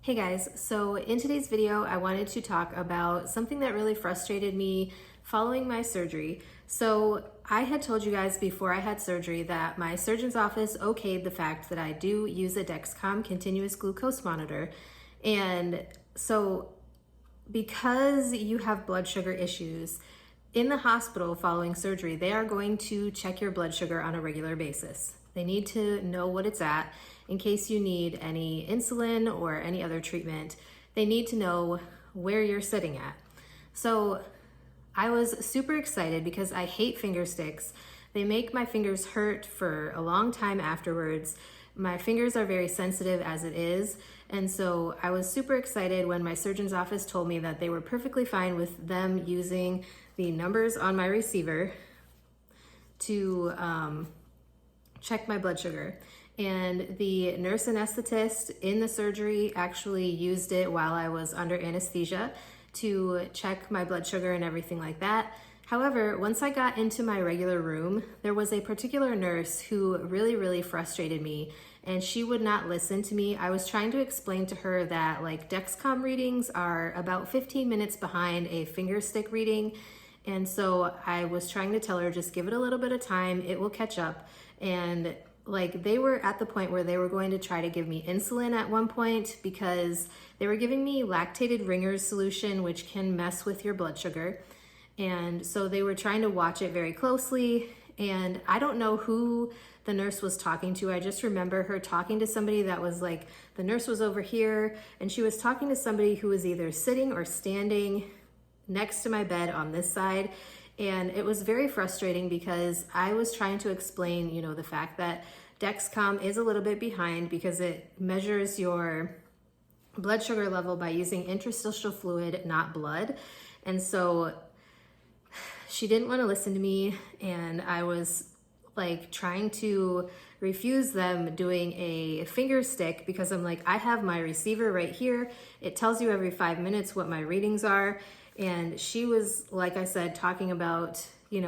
Hey guys, so in today's video, I wanted to talk about something that really frustrated me following my surgery. So I had told you guys before I had surgery that my surgeon's office okayed the fact that I do use a Dexcom continuous glucose monitor. And so because you have blood sugar issues, in the hospital following surgery, they are going to check your blood sugar on a regular basis. They need to know what it's at in case you need any insulin or any other treatment. They need to know where you're sitting at. So I was super excited because I hate finger sticks. They make my fingers hurt for a long time afterwards. My fingers are very sensitive as it is. And so I was super excited when my surgeon's office told me that they were perfectly fine with them using the numbers on my receiver to check my blood sugar. And the nurse anesthetist in the surgery actually used it while I was under anesthesia to check my blood sugar and everything like that. However, once I got into my regular room, there was a particular nurse who really frustrated me, and she would not listen to me. I was trying to explain to her that like Dexcom readings are about 15 minutes behind a finger stick reading. And so I was trying to tell her, just give it a little bit of time, it will catch up. And like they were at the point where they were going to try to give me insulin at one point because they were giving me lactated Ringer's solution, which can mess with your blood sugar. And so they were trying to watch it very closely. And I don't know who the nurse was talking to. I just remember her talking to somebody that was like, the nurse was over here and she was talking to somebody who was either sitting or standing next to my bed on this side. And it was very frustrating because I was trying to explain, the fact that Dexcom is a little bit behind because it measures your blood sugar level by using interstitial fluid, not blood. And so she didn't want to listen to me, and I was like trying to refuse them doing a finger stick because I'm like, I have my receiver right here. It tells you every 5 minutes what my readings are. And she was, like I said, talking about,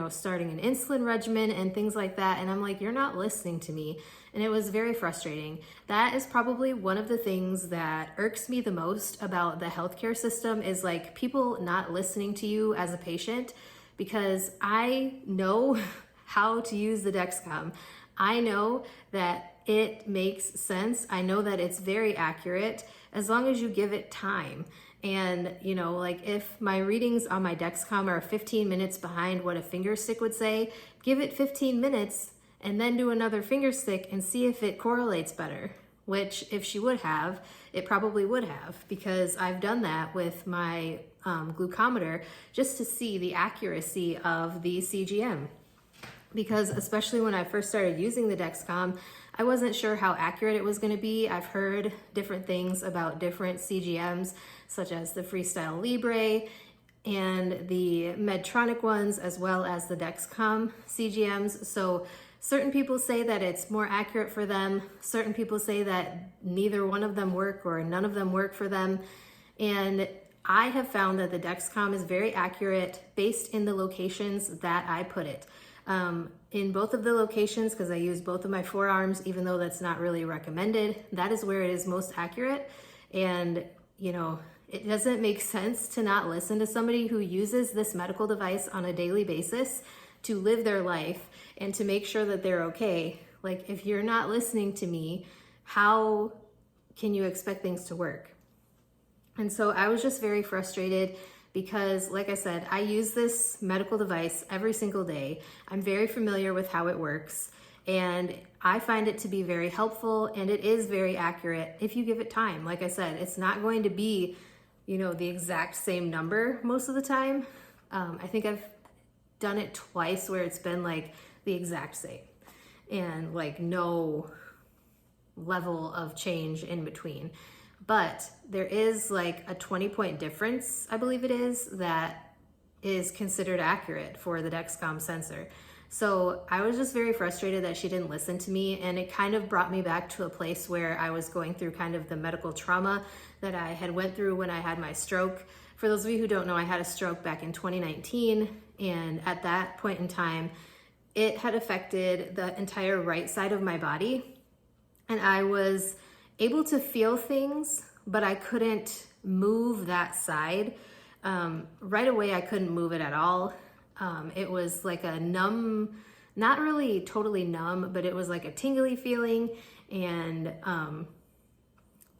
starting an insulin regimen and things like that. And I'm like, you're not listening to me. And it was very frustrating. That is probably one of the things that irks me the most about the healthcare system is like people not listening to you as a patient, because I know how to use the Dexcom. I know that it makes sense. I know that it's very accurate as long as you give it time. And, like if my readings on my Dexcom are 15 minutes behind what a finger stick would say, give it 15 minutes and then do another finger stick and see if it correlates better. Which if she would have, it probably would have, because I've done that with my glucometer just to see the accuracy of the CGM. Because especially when I first started using the Dexcom, I wasn't sure how accurate it was going to be. I've heard different things about different CGMs, such as the Freestyle Libre and the Medtronic ones, as well as the Dexcom CGMs. So certain people say that it's more accurate for them. Certain people say that neither one of them work or none of them work for them. And I have found that the Dexcom is very accurate based in the locations that I put it. In both of the locations, because I use both of my forearms, even though that's not really recommended, that is where it is most accurate. And, it doesn't make sense to not listen to somebody who uses this medical device on a daily basis to live their life and to make sure that they're okay. Like, if you're not listening to me, how can you expect things to work? And so I was just very frustrated because, like I said, I use this medical device every single day. I'm very familiar with how it works, and I find it to be very helpful, and it is very accurate if you give it time. Like I said, it's not going to be, the exact same number most of the time. I think I've done it twice where it's been like the exact same and like no level of change in between. But there is like a 20-point difference, I believe it is, that is considered accurate for the Dexcom sensor. So I was just very frustrated that she didn't listen to me, and it kind of brought me back to a place where I was going through kind of the medical trauma that I had went through when I had my stroke. For those of you who don't know, I had a stroke back in 2019, and at that point in time, it had affected the entire right side of my body, and I was able to feel things but I couldn't move that side. Right away, I couldn't move it at all. It was like a numb, not really totally numb, but it was like a tingly feeling, and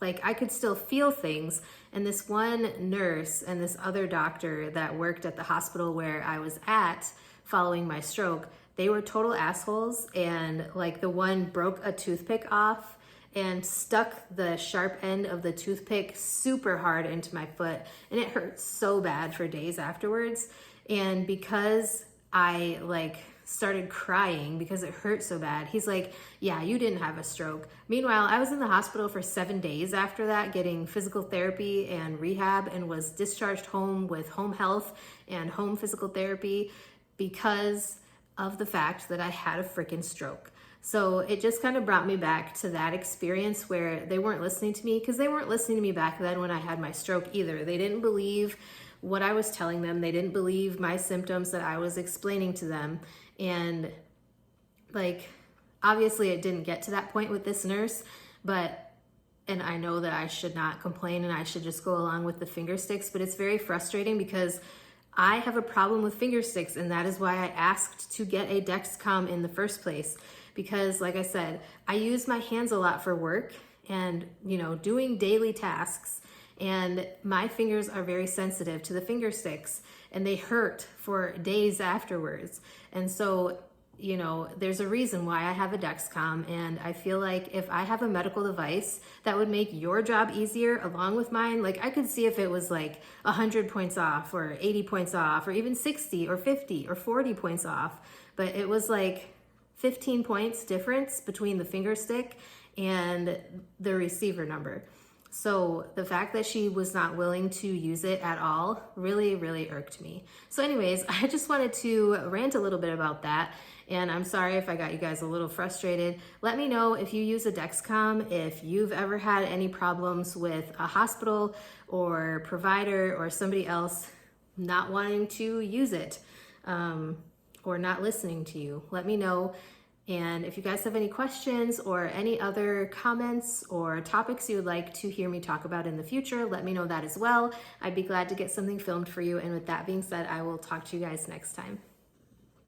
like I could still feel things. And this one nurse and this other doctor that worked at the hospital where I was at following my stroke, they were total assholes. And like the one broke a toothpick off and stuck the sharp end of the toothpick super hard into my foot, and it hurt so bad for days afterwards. And because I like started crying because it hurt so bad, he's like, yeah, you didn't have a stroke. Meanwhile, I was in the hospital for 7 days after that, getting physical therapy and rehab, and was discharged home with home health and home physical therapy because of the fact that I had a freaking stroke. So it just kind of brought me back to that experience where they weren't listening to me, because they weren't listening to me back then when I had my stroke either. They didn't believe what I was telling them. They didn't believe my symptoms that I was explaining to them. And like, obviously it didn't get to that point with this nurse, and I know that I should not complain and I should just go along with the finger sticks, but it's very frustrating because I have a problem with finger sticks, and that is why I asked to get a Dexcom in the first place. Because like I said, I use my hands a lot for work and, you know, doing daily tasks, and my fingers are very sensitive to the finger sticks, and they hurt for days afterwards. And so, you know, there's a reason why I have a Dexcom, and I feel like if I have a medical device that would make your job easier along with mine, like I could see if it was like 100 points off or 80 points off or even 60 or 50 or 40 points off, but it was like 15 points difference between the finger stick and the receiver number. So the fact that she was not willing to use it at all really, really irked me. So anyways, I just wanted to rant a little bit about that. And I'm sorry if I got you guys a little frustrated. Let me know if you use a Dexcom, if you've ever had any problems with a hospital or provider or somebody else not wanting to use it, or not listening to you. Let me know. And if you guys have any questions or any other comments or topics you would like to hear me talk about in the future, let me know that as well. I'd be glad to get something filmed for you. And with that being said, I will talk to you guys next time.